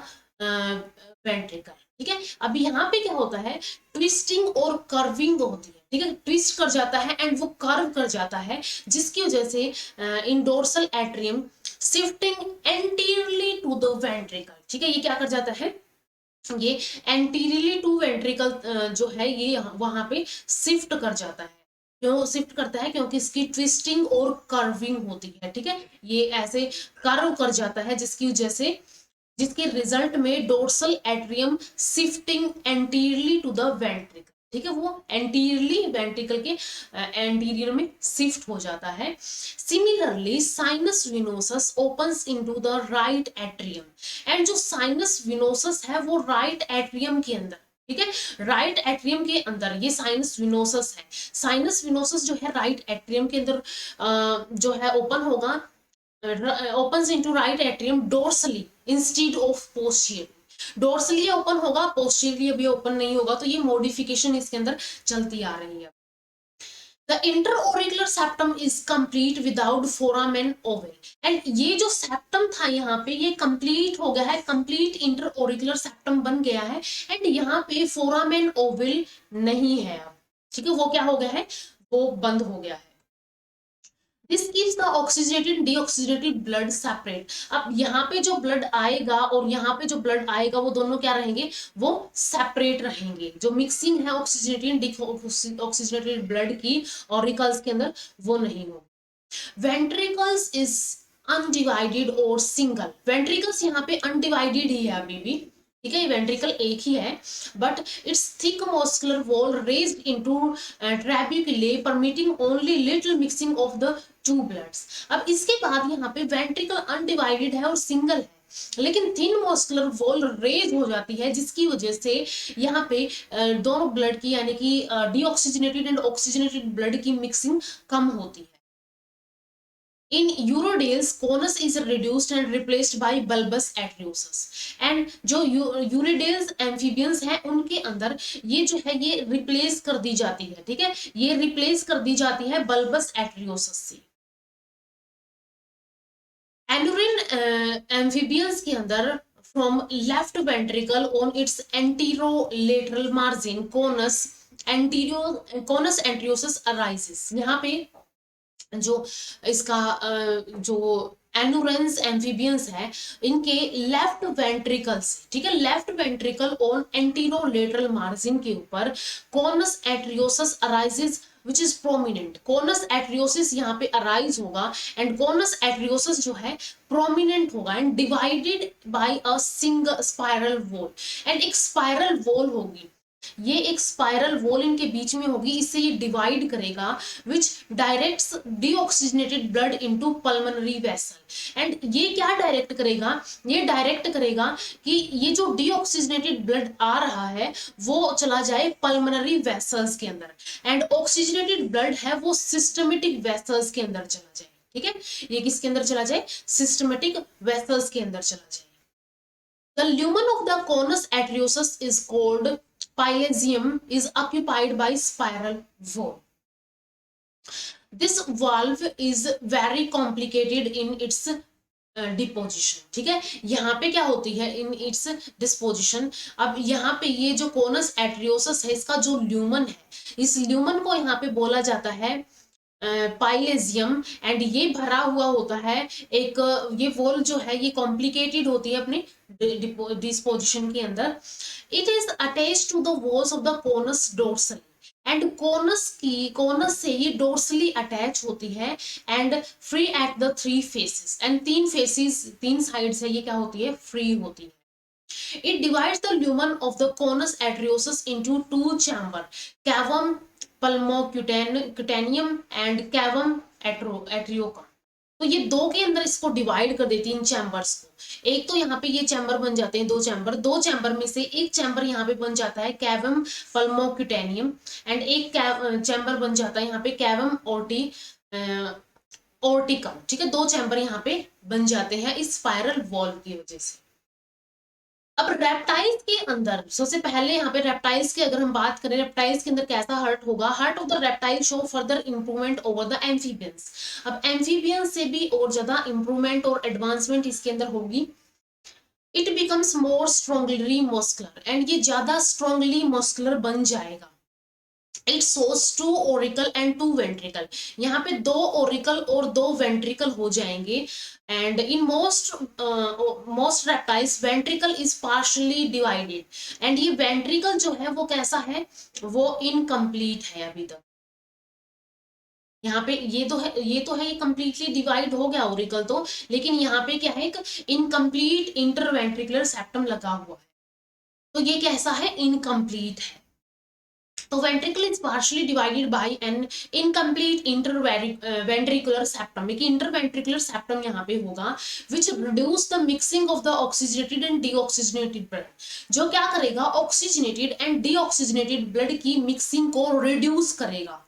ventricle, ठीक है। अभी यहाँ पे क्या होता है, ट्विस्टिंग और कर्विंग होती है, ठीक है, ट्विस्ट कर जाता है एंड वो कर्व कर जाता है, जिसकी वजह से in dorsal atrium shifting anteriorly to the ventricle, ठीक है, ये क्या कर जाता है, ये एंटीरियरली टू वेंट्रिकल जो है ये वहां पे शिफ्ट कर जाता है। क्यों शिफ्ट करता है, क्योंकि इसकी ट्विस्टिंग और कर्विंग होती है, ठीक है, ये ऐसे कर्व कर जाता है जिसकी वजह से, जिसके रिजल्ट में dorsal atrium shifting anteriorly to the ventricle, ठीक है, वो एंटीरियरली वेंट्रिकल के एंटीरियर में शिफ्ट हो जाता है। Similarly sinus venosus opens into the right atrium, and जो साइनस विनोसस है वो राइट एट्रियम के अंदर, ठीक है, राइट एट्रियम के अंदर ये साइनस विनोसस है, साइनस विनोसस जो है राइट एट्रियम के अंदर जो है ओपन होगा, opens into right atrium dorsally instead of posteriorly, dorsally open होगा, posteriorly अभी ओपन नहीं होगा, तो ये मॉडिफिकेशन इसके अंदर चलती आ रही है। The interauricular septum is complete without foramen oval, and ये जो septum था यहाँ पे ये complete हो गया है, complete interauricular septum बन गया है, and यहाँ पे foramen oval नहीं है अब, ठीक है, वो क्या हो गया है, वो बंद हो गया है। This keeps the oxygenated deoxygenated blood separate। अब यहाँ पे जो ब्लड आएगा और यहाँ पे जो ब्लड आएगा वो दोनों क्या रहेंगे, वो सेपरेट रहेंगे, जो मिक्सिंग है ऑक्सीजनेटेड ऑक्सीजनेटेड ब्लड की ऑरिकल्स के अंदर वो नहीं हो। वेंट्रिकल्स इज अनडिवाइडेड और सिंगल, वेंट्रिकल्स यहाँ पे अनडिवाइडेड ही है अभी भी, ठीक है, वेंट्रिकल एक ही है, but it's thick muscular wall raised into trabeculae permitting only little mixing of the two bloods. अब इसके बाद यहाँ पे वेंट्रिकल अनडिवाइडेड है और सिंगल है, लेकिन थिन मस्कुलर वॉल रेज हो जाती है, जिसकी वजह से यहाँ पे दोनों ब्लड की यानी कि डीऑक्सीजनेटेड एंड ऑक्सीजनेटेड ब्लड की मिक्सिंग कम होती है। In urodales, conus is reduced and replaced by bulbous arteriosus. And जो urodales amphibians हैं उनके अंदर ये जो है ये रिप्लेस कर दी जाती है, ठीक है, ये रिप्लेस कर दी जाती है bulbous arteriosus से। एंडोरिन amphibians के अंदर from left ventricle on its anterolateral margin conus anteriosus arises। यहाँ पे जो इसका जो एनुरेंस एम्फीबियंस है इनके लेफ्ट वेंट्रिकल से, ठीक है, left ventricle on anterolateral margin के ऊपर conus arteriosus arises which is prominent. Conus arteriosus यहाँ पे अराइज होगा एंड कॉनस एट्रियोसस जो है प्रोमिनेंट होगा and divided by a single spiral wall. And एक स्पाइरल वॉल होगी, ये एक स्पाइरल वॉल इनके बीच में होगी, इससे ये डिवाइड करेगा which directs deoxygenated blood into pulmonary vessel. And ये क्या डायरेक्ट करेगा, ये डायरेक्ट करेगा कि ये जो डीऑक्सीजनेटेड ब्लड आ रहा है वो चला जाए पल्मोनरी वेसल्स के अंदर, एंड ऑक्सीजनेटेड ब्लड है वो सिस्टमेटिक वेसल्स के अंदर चला जाए। ठीक है, ये किसके अंदर चला जाए, सिस्टमेटिक वेसल्स के अंदर चला जाए। The lumen of the conus arteriosus is called pylasium, is occupied by spiral wall. This valve is very complicated in its deposition. ठीक है, यहाँ पे क्या होती है इन इट्स डिस्पोजिशन। अब यहाँ पे ये जो कोनस एट्रियोसस है इसका जो ल्यूमन है, इस ल्यूमन को यहाँ पे बोला जाता है पाइलेजियम, एंड ये भरा हुआ होता है एक, ये वॉल जो है ये कॉम्प्लिकेटेड होती है अपने डिस्पोजिशन के अंदर। It is attached to the walls of the conus dorsal, and conus से ही डोर्सली अटैच होती है and free at the three faces, and तीन फेसेस, तीन साइड्स है ये क्या होती है, फ्री होती है। It divides the lumen of the conus arteriosus into two chamber, cavum pulmocutaneum and cavum atriocum। तो ये दो के अंदर इसको डिवाइड कर देती है इन चैम्बर्स को। एक तो यहाँ पे ये चैम्बर बन जाते हैं दो चैम्बर में से एक चैम्बर यहाँ पे बन जाता है कैवम पल्मोक्यूटेनियम, एंड एक चैम्बर बन जाता है यहाँ पे कैवम ऑर्टिकम। ठीक है, दो चैम्बर यहाँ पे बन जाते हैं इस स्पाइरल वॉल की वजह से। अब रेप्टाइल्स के अंदर सबसे पहले यहाँ पे रेप्टाइल्स की अगर हम बात करें, रेप्टाइल्स के अंदर कैसा हार्ट होगा, heart of the reptile show further improvement over the amphibians. अब एम्फीबियंस से भी और ज्यादा इंप्रूवमेंट और एडवांसमेंट इसके अंदर होगी। It becomes more strongly muscular, and ये ज्यादा स्ट्रॉन्गली मस्कुलर बन जाएगा। It shows two auricle and two ventricle, यहाँ पे दो ओरिकल और दो वेंट्रिकल हो जाएंगे। And in most reptiles ventricle is partially divided, and ये वेंट्रिकल जो है वो कैसा है, वो इनकम्प्लीट है अभी तक। यहाँ पे ये तो है ये कंप्लीटली डिवाइड हो गया ओरिकल तो, लेकिन यहाँ पे क्या है, एक इनकम्प्लीट इंटरवेंट्रिकुलर सेप्टम लगा हुआ है, तो ये कैसा है, इनकम्प्लीट है। तो ventricle is partially divided by N incomplete interventricular septum. एक इंटरवेंट्रिकुलर सेप्टम यहाँ पे होगा which reduce the mixing of the oxygenated and deoxygenated blood, जो क्या करेगा, ऑक्सीजनेटेड एंड डीऑक्सीजनेटेड ब्लड की मिक्सिंग को रिड्यूस करेगा।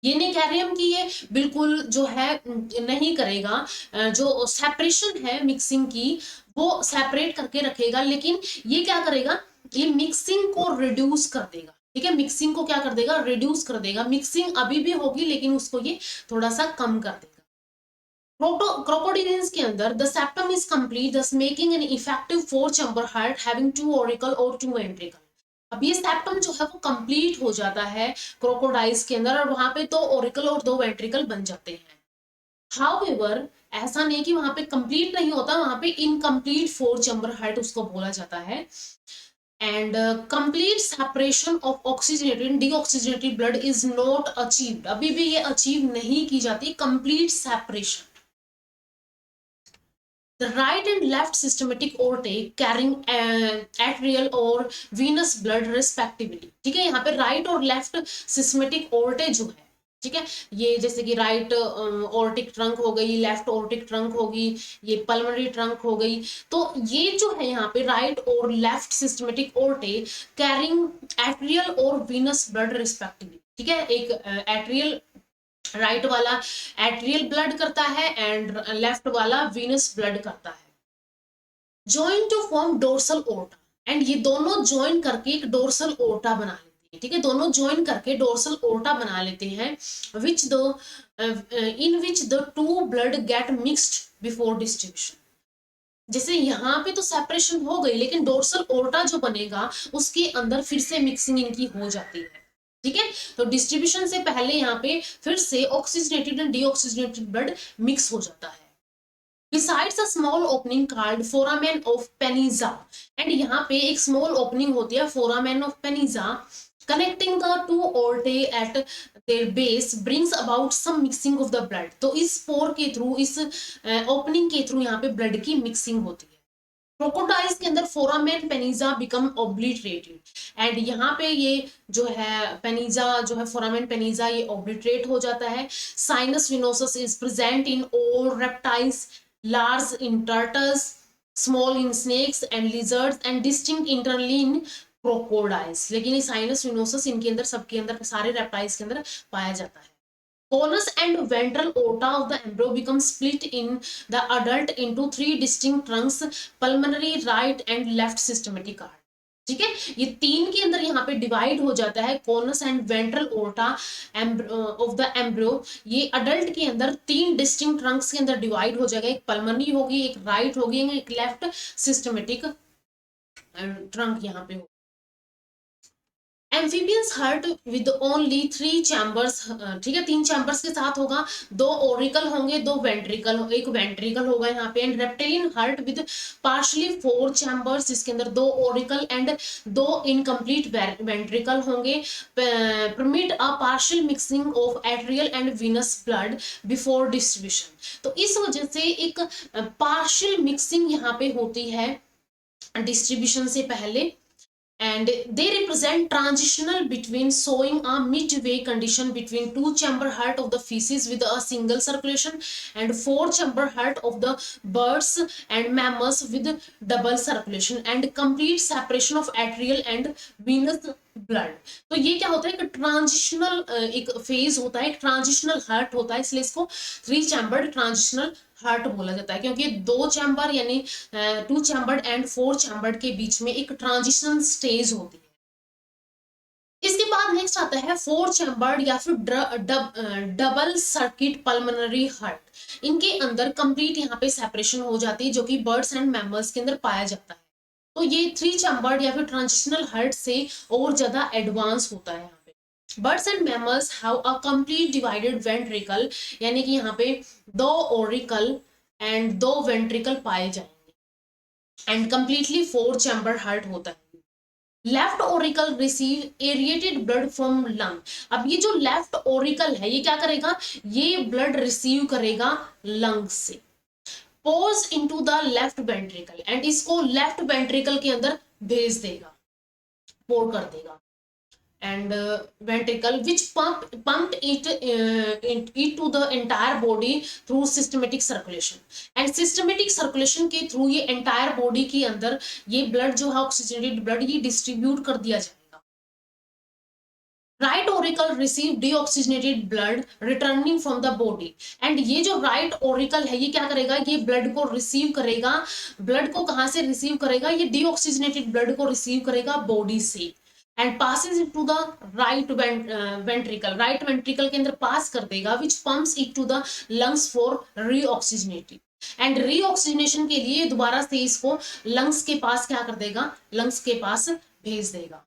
ये नहीं कह रहे हम कि ये बिल्कुल जो है नहीं करेगा, जो सेपरेशन है मिक्सिंग की वो सेपरेट करके रखेगा, लेकिन ये क्या करेगा, ये मिक्सिंग को रिड्यूस कर देगा। ठीक है, मिक्सिंग को क्या कर देगा, रिड्यूस कर देगा। मिक्सिंग अभी भी होगी लेकिन उसको ये थोड़ा सा कम कर देगा। क्रोकोडिलियंस के अंदर the septum is complete thus making an effective four chamber heart having two auricle और टू वेंट्रिकल। अब ये सेप्टम जो है वो कंप्लीट हो जाता है क्रोकोडाइल्स के अंदर, और वहां पे दो ओरिकल और दो वेंट्रिकल बन जाते हैं। हाउएवर ऐसा नहीं कि वहां पे कंप्लीट नहीं होता, वहां पे इनकम्प्लीट फोर चैम्बर हार्ट उसको बोला जाता है। and complete separation of oxygenated and deoxygenated blood is not achieved, अभी भी ये अचीव नहीं की जाती complete separation। The right and left systematic aortae carrying arterial और venous blood respectively। ठीक है, यहाँ पे राइट और लेफ्ट सिस्टमेटिक aortae जो है, ठीक है, ये जैसे कि राइट ऑर्टिक ट्रंक हो गई, लेफ्ट ऑर्टिक ट्रंक होगी, ये पल्मोनरी ट्रंक हो गई। तो ये जो है यहाँ पे राइट और left systematic aortae carrying atrial और वीनस ब्लड रिस्पेक्टिवली। ठीक है, एक एट्रियल राइट वाला एट्रियल ब्लड करता है एंड लेफ्ट वाला वीनस ब्लड करता है। Join to form dorsal aorta, and ये दोनों ज्वाइन करके एक डोर्सल ओर्टा बना लेते हैं। ठीक है, दोनों ज्वाइन करके डोर्सल ओर्टा बना लेते हैं, which the in which the two blood gate mixed before distribution. जैसे यहाँ पे तो सेपरेशन हो गई, लेकिन डोर्सल ओर्टा जो बनेगा उसके अंदर फिर से मिक्सिंग इनकी हो जाती है। ठीक है, तो डिस्ट्रीब्यूशन से पहले यहाँ पे फिर से oxygenated and deoxygenated blood mix हो जाता है। Besides a small opening called foramen of Peniza, and यहाँ पे एक small opening होती है foramen of Peniza, connecting the two aortae at their base brings about some mixing of the blood। तो इस पोर के थ्रू, इस ओपनिंग के थ्रू यहाँ पे ब्लड की मिक्सिंग होती है। क्रोकोडाइल्स के अंदर फोरामेन पेनिजा बिकम ऑब्लिटरेटेड, एंड यहाँ पे ये जो है पेनिजा जो है फोरामेन पेनिजा ये ऑब्लिटरेट हो जाता है। Sinus venosus is present in all reptiles, large in turtles, small in snakes and lizards and distinct internally in crocodiles. लेकिन ये साइनस विनोसस इनके अंदर, सबके अंदर, सारे रेप्टाइल्स के अंदर पाया जाता है। Conus and ventral aorta of the embryo become split in the adult into three distinct trunks: pulmonary, right and left systematic artery। ठीक है, ये तीन के अंदर यहाँ पे डिवाइड हो जाता है conus and ventral aorta of the embryo. ये अडल्ट के अंदर तीन डिस्टिंक्ट ट्रंक्स के अंदर डिवाइड हो जाएगा, एक पल्मोनरी होगी, एक राइट होगी, एक लेफ्ट सिस्टमेटिक ट्रंक यहाँ पे होगा। Amphibians heart with only 3 chambers, ठीक है, 3 चैम्बर्स के साथ होगा, 2 ओरिकल होंगे, 2 वेंट्रिकल, एक वेंट्रिकल होगा यहाँ पे। And reptilian heart with partially 4 chambers, जिसके अंदर 2 ओरिकल एंड 2 इनकम्प्लीट वेंट्रिकल होंगे। Permit a partial mixing of atrial and venous blood before distribution. तो इस वजह से एक पार्शियल मिक्सिंग यहाँ पे होती है डिस्ट्रीब्यूशन से पहले, and they represent transitional between showing a midway condition between 2 chamber heart of the feces with a single circulation and 4 chamber heart of the birds and mammals with double circulation and complete separation of arterial and venous blood. तो ये क्या होता है, एक ट्रांजिशनल एक फेज होता है, एक ट्रांजिशनल हार्ट होता है, इसलिए इसको 3 चैम्बर्ड ट्रांजिशनल हार्ट बोला जाता है, क्योंकि 2 चैम्बर यानी 2 चैम्बर्ड एंड 4 चैम्बर्ड के बीच में एक ट्रांजिशन स्टेज होती है। इसके बाद नेक्स्ट आता है 4 चैम्बर्ड या फिर डबल सर्किट पल्मोनरी हार्ट। इनके अंदर कंप्लीट यहाँ पे सेपरेशन हो जाती है, जो कि बर्ड्स एंड मैमल्स के अंदर पाया जाता है। तो ये 3 चैम्बर्ड या फिर ट्रांजिशनल हार्ट से और ज्यादा एडवांस होता है। यहाँ पे birds and mammals have a complete divided ventricle, यानी कि यहाँ पे 2 ओरिकल एंड 2 वेंट्रिकल पाए जाएंगे एंड कंप्लीटली 4 चैम्बर हार्ट होता है। Left Oracle receive aerated blood from lung. अब ये जो लेफ्ट ओरिकल है ये क्या करेगा, ये ब्लड रिसीव करेगा लंग से, pose into the left ventricle, and इसको लेफ्ट वेंट्रिकल के अंदर भेज देगा, पोर कर देगा। And ventricle which pumped it to the entire body through systematic circulation, and systematic circulation के थ्रू ये एंटायर बॉडी के अंदर ये ब्लड जो है ऑक्सीजनेटेड ब्लड ये डिस्ट्रीब्यूट कर दिया जाएगा। Right Oracle receive deoxygenated blood returning from the body, and ये जो राइट ओरिकल है ये क्या करेगा, ये ब्लड को रिसीव करेगा। ब्लड को कहां से रिसीव करेगा, ये डीऑक्सीजनेटेड ब्लड को रिसीव करेगा बॉडी से, and passes it to the right ventricle, right ventricle के अंदर पास कर देगा, which pumps it to the lungs for reoxygenating, and reoxygenation के लिए दोबारा से इसको लंग्स के पास क्या कर देगा, लंग्स के पास भेज देगा।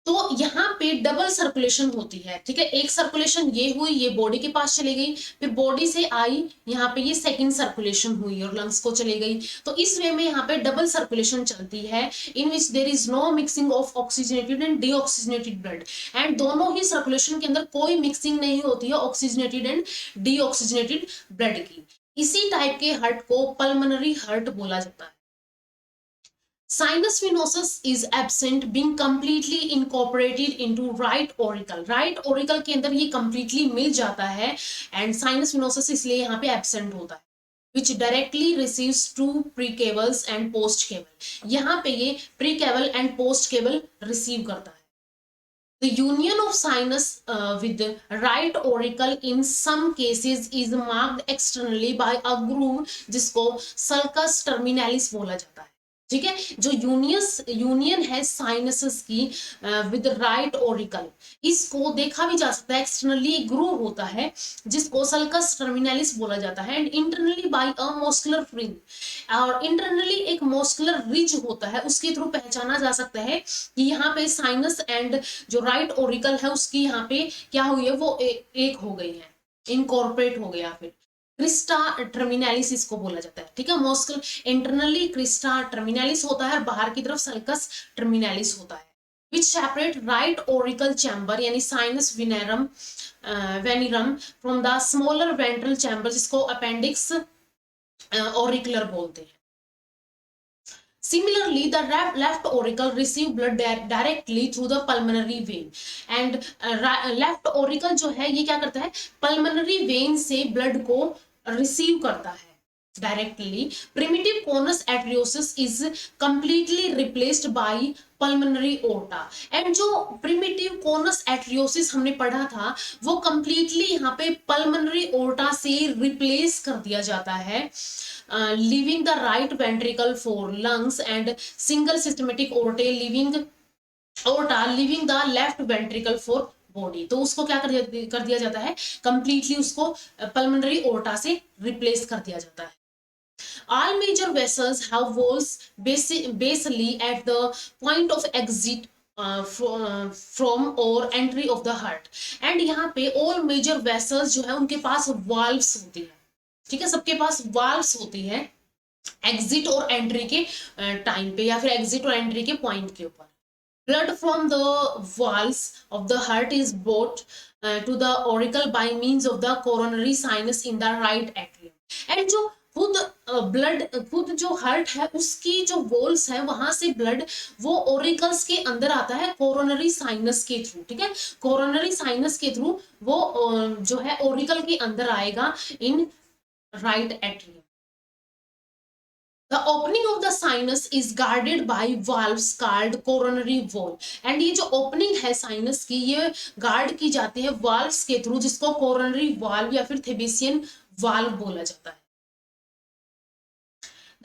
तो यहाँ पे डबल सर्कुलेशन होती है। ठीक है, एक सर्कुलेशन ये हुई, ये बॉडी के पास चली गई, फिर बॉडी से आई यहाँ पे ये सेकंड सर्कुलेशन हुई और लंग्स को चली गई। तो इस वे में यहाँ पे डबल सर्कुलेशन चलती है, in which there is no mixing of oxygenated and deoxygenated blood, and दोनों ही सर्कुलेशन के अंदर कोई मिक्सिंग नहीं होती है ऑक्सीजनेटेड एंड डीऑक्सीजनेटेड ब्लड की। इसी टाइप के हर्ट को पल्मोनरी हर्ट बोला जाता है। Sinus venosus is absent, being completely incorporated into right auricle. Right auricle के अंदर ये completely मिल जाता है and sinus venosus इसलिए यहाँ पे absent होता है, which directly receives two precaval and postcaval. यहाँ पे ये precaval and postcaval receive करता है. The union of sinus with the right auricle in some cases is marked externally by a groove जिसको sulcus terminalis बोला जाता है। ठीक है, जो यूनियन है साइनसेस की विद राइट ओरिकल, इसको देखा भी जा सकता है एक्सटर्नली, ग्रूव होता है जिसको सल्कस टर्मिनालिस बोला जाता है, and internally by a muscular fringe, और इंटरनली एक मस्कुलर रिज होता है, उसके थ्रू पहचाना जा सकता है कि यहाँ पे साइनस एंड जो राइट ओरिकल है उसकी यहाँ पे क्या हुई है, वो एक हो गई है, इनकॉर्पोरेट हो गया। फिर क्रिस्टा टर्मिनालिस इसको बोला जाता है। ठीक है, मस्कुलर इंटरनली क्रिस्टा टर्मिनालिस होता है, बाहर की तरफ सल्कस टर्मिनालिस होता है, which separate right auricle chamber यानी sinus venarum venarum from the smaller ventral chamber जिसको अपेंडिक्स ओरिकुलर बोलते हैं। Similarly, the left auricle receive blood directly through the pulmonary vein, and left auricle जो है ये क्या करता है, pulmonary vein से blood को receive करता है directly. Primitive conus arteriosus is completely replaced by pulmonary aorta, and जो primitive conus arteriosus हमने पढ़ा था वो completely यहाँ पे pulmonary aorta से replace कर दिया जाता है, leaving the right ventricle for lungs and single systematic aorta leaving the left ventricle for body. तो उसको क्या कर दिया जाता है, कंप्लीटली उसको पल्मोनरी ओर्टा से रिप्लेस कर दिया जाता है। All major vessels have walls basally at the point of exit from or entry of the heart, and यहाँ पे all major vessels जो है उनके पास valves होती है। ठीक है, सबके पास वाल्व्स होती है एग्जिट और एंट्री के टाइम पे या फिर एग्जिट और एंट्री के पॉइंट के ऊपर। Blood from the valves of the heart is brought to the auricle by means of the coronary sinus in the right atrium, and जो खुद जो हार्ट है उसकी जो वॉल्स है वहां से ब्लड वो ओरिकल्स के अंदर आता है कोरोनरी साइनस के थ्रू। ठीक है, कोरोनरी साइनस के थ्रू वो जो है ओरिकल के अंदर आएगा इन right atrium. The opening of the sinus is guarded by valves called coronary wall, and ये जो opening है sinus की ये guard की जाती है valves के थ्रू जिसको coronary valve या फिर Thebesian valve बोला जाता है।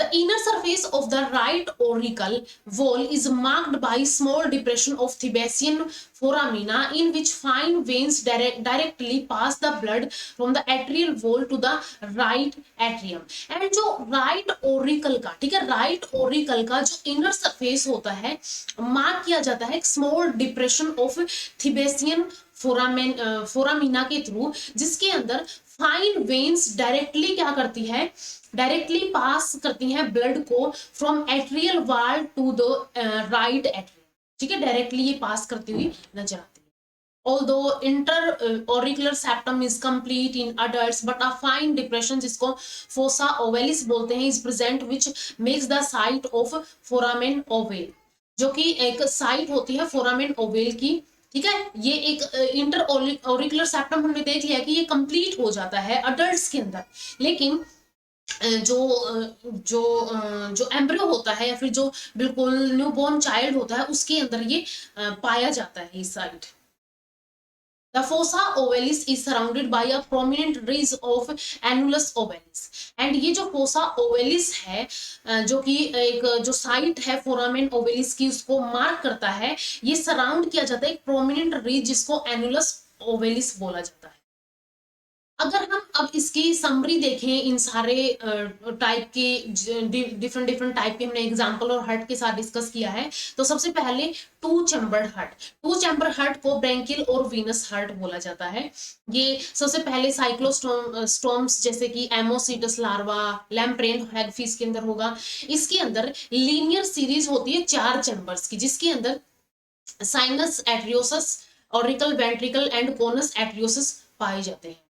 The inner surface of the right auricle wall is marked by small depression of Thebesian foramina in which fine veins directly pass the blood from the atrial wall to the right atrium, and जो right auricle का, ठीक है, right auricle का जो inner surface होता है मार्क किया जाता है small depression of Thebesian foramina के थ्रू, जिसके अंदर फाइन वेन्स डायरेक्टली क्या करती है, डायरेक्टली पास करती हैं ब्लड को from atrial wall to the right atrium. ठीक है, डायरेक्टली ये पास करती हुई नजर आती है। Although inter-auricular septum is complete in adults, but a fine depression जिसको fossa ovalis बोलते हैं is present, which makes the site of foramen ovale, जो कि एक साइट होती है फोरामेन ओवेल की। ठीक है, ये एक इंटर ऑरिकुलर सेप्टम हमने देख लिया कि ये कंप्लीट हो जाता है अडल्ट्स के अंदर, लेकिन जो जो जो एम्ब्रियो होता है या फिर जो बिल्कुल न्यूबॉर्न चाइल्ड होता है उसके अंदर ये पाया जाता है इस side. The fossa ovalis is surrounded by a prominent ridge of annulus ovalis, and ये जो fossa ovalis है जो कि एक जो साइट है फोरामेन ओवेलिस की उसको मार्क करता है, ये सराउंड किया जाता है एक प्रोमिनेंट रिज जिसको एनुलस ओवेलिस बोला जाता है। अगर हम अब इसकी समरी देखें इन सारे टाइप के डिफरेंट टाइप के हमने एग्जांपल और हर्ट के साथ डिस्कस किया है, तो सबसे पहले टू चैम्बर्ड हर्ट को ब्रैंकियल और वीनस हर्ट बोला जाता है। ये सबसे पहले साइक्लोस्टोम्स जैसे कि एमोसीटस लार्वा, लैम्प्रेन हैगफिश के अंदर होगा। इसके अंदर लीनियर सीरीज होती है 4 चैम्बर्स की, जिसके अंदर sinus arteriosus, auricle ventricle and conus arteriosus पाए जाते हैं।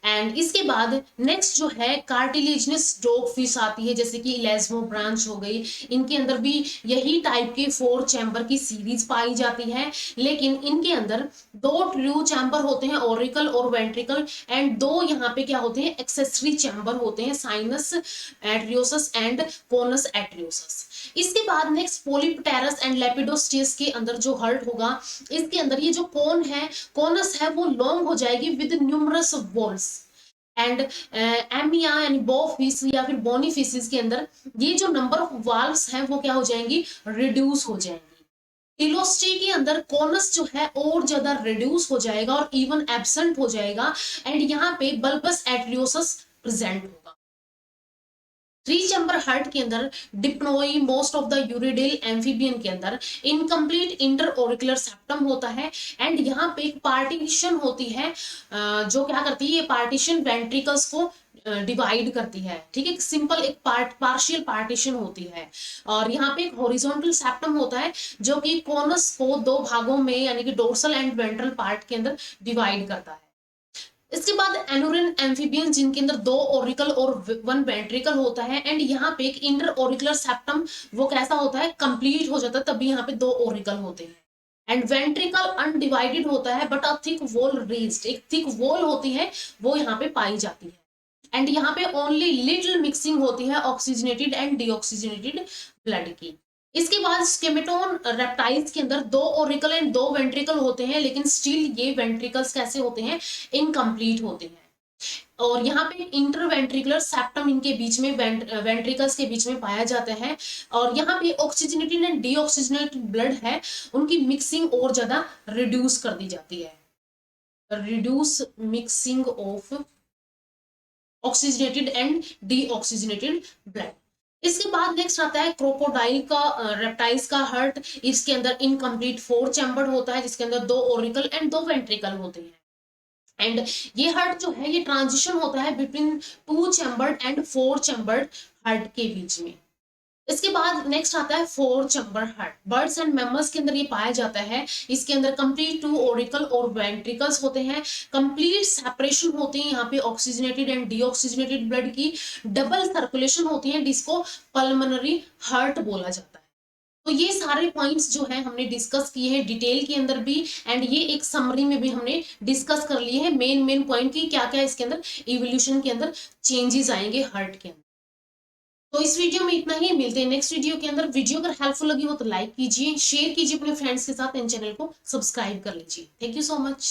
एंड इसके बाद नेक्स्ट जो है कार्टिलेजिनस डॉग फिश आती है, जैसे कि इलेस्मो ब्रांच हो गई, इनके अंदर भी यही टाइप के 4 चैम्बर की सीरीज पाई जाती है, लेकिन इनके अंदर 2 ट्रू चैम्बर होते हैं, ओरिकल और वेंट्रिकल, एंड 2 यहाँ पे क्या होते हैं, एक्सेसरी चैम्बर होते हैं, साइनस एट्रियोसस एंड कोनस एट्रियोसस। इसके बाद नेक्स्ट पोलिपटेरस एंड लेपिडोस्टियस के अंदर जो हर्ट होगा, इसके अंदर ये जो कोन है, कोनस है, वो लॉन्ग हो जाएगी विद न्यूमरस वॉल्स, एंड एमिया यानी बोफिस या फिर बोनीफिसिस के अंदर ये जो नंबर ऑफ वाल्व्स हैं वो क्या हो जाएंगी, रिड्यूस हो जाएंगी। टिलोस्टी के अंदर कोनस जो है और ज्यादा रिड्यूस हो जाएगा और इवन एब्सेंट हो जाएगा, एंड यहाँ पे बल्बस एट्रियोसस प्रेजेंट होगा। 3 चैम्बर हार्ट के अंदर Dipnoi most of the urodele amphibian के अंदर इनकम्प्लीट इंटर ओरिकुलर सेप्टम होता है, एंड यहाँ पे एक पार्टीशन होती है जो क्या करती है, ये पार्टीशन वेंट्रिकल्स को डिवाइड करती है, ठीक है, सिंपल एक पार्शियल पार्टीशन होती है। और यहाँ पे एक हॉरिजॉन्टल सेप्टम होता है जो कि कोनस को 2 भागों में यानी कि डोर्सल एंड वेंट्रल पार्ट के अंदर डिवाइड करता है। इसके बाद एनुरिन एम्फीबियन जिनके अंदर 2 ओरिकल और 1 वेंट्रिकल होता है, एंड यहाँ पे एक इंटर ओरिकुलर सेप्टम वो कैसा होता है, कंप्लीट हो जाता है, तभी यहाँ पे 2 ओरिकल होते हैं, एंड वेंट्रिकल अनडिवाइडेड होता है but a thick wall raised, एक थिक वॉल होती है वो यहाँ पे पाई जाती है, एंड यहाँ पे ओनली लिटिल मिक्सिंग होती है ऑक्सीजनेटेड एंड डीऑक्सीजनेटेड ब्लड की। इसके बाद स्केमेटोन रेप्टाइल्स के अंदर 2 ओरिकल एंड 2 वेंट्रिकल होते हैं, लेकिन स्टिल ये वेंट्रिकल्स कैसे होते हैं, इनकम्प्लीट होते हैं, और यहाँ पे इंटरवेंट्रिकुलर सेप्टम इनके बीच में वेंट्रिकल्स के बीच में पाया जाता है, और यहाँ पे ऑक्सीजनेटेड एंड डीऑक्सीजनेटेड ब्लड है, उनकी मिक्सिंग और ज्यादा रिड्यूस कर दी जाती है, reduce mixing of oxygenated and deoxygenated blood. इसके बाद नेक्स्ट आता है क्रोकोडाइल का रेप्टाइल्स का हार्ट, इसके अंदर इनकम्प्लीट 4 चैम्बर्ड होता है, जिसके अंदर 2 ओरिकल एंड 2 वेंट्रिकल होते हैं, एंड ये हार्ट जो है ये ट्रांजिशन होता है between 2 chambered and 4 chambered heart के बीच में। इसके बाद नेक्स्ट आता है 4 chamber heart, birds and mammals के अंदर ये पाया जाता है, इसके अंदर कंप्लीट 2 ओरिकल और वेंट्रिकल्स होते हैं, कंप्लीट सेपरेशन होती है यहाँ पे ऑक्सीजनेटेड एंड डीऑक्सीजनेटेड ब्लड की, डबल सर्कुलेशन होती है जिसको पल्मोनरी हार्ट बोला जाता है। तो ये सारे पॉइंट्स जो है हमने डिस्कस किए हैं डिटेल के अंदर भी, एंड ये एक समरी में भी हमने डिस्कस कर लिए हैं मेन पॉइंट की क्या क्या इसके अंदर इवोल्यूशन के अंदर चेंजेस आएंगे हार्ट के अंदर। तो इस वीडियो में इतना ही, मिलते हैं नेक्स्ट वीडियो के अंदर। वीडियो अगर हेल्पफुल लगी हो तो लाइक कीजिए, शेयर कीजिए अपने फ्रेंड्स के साथ, इन चैनल को सब्सक्राइब कर लीजिए। Thank you so much.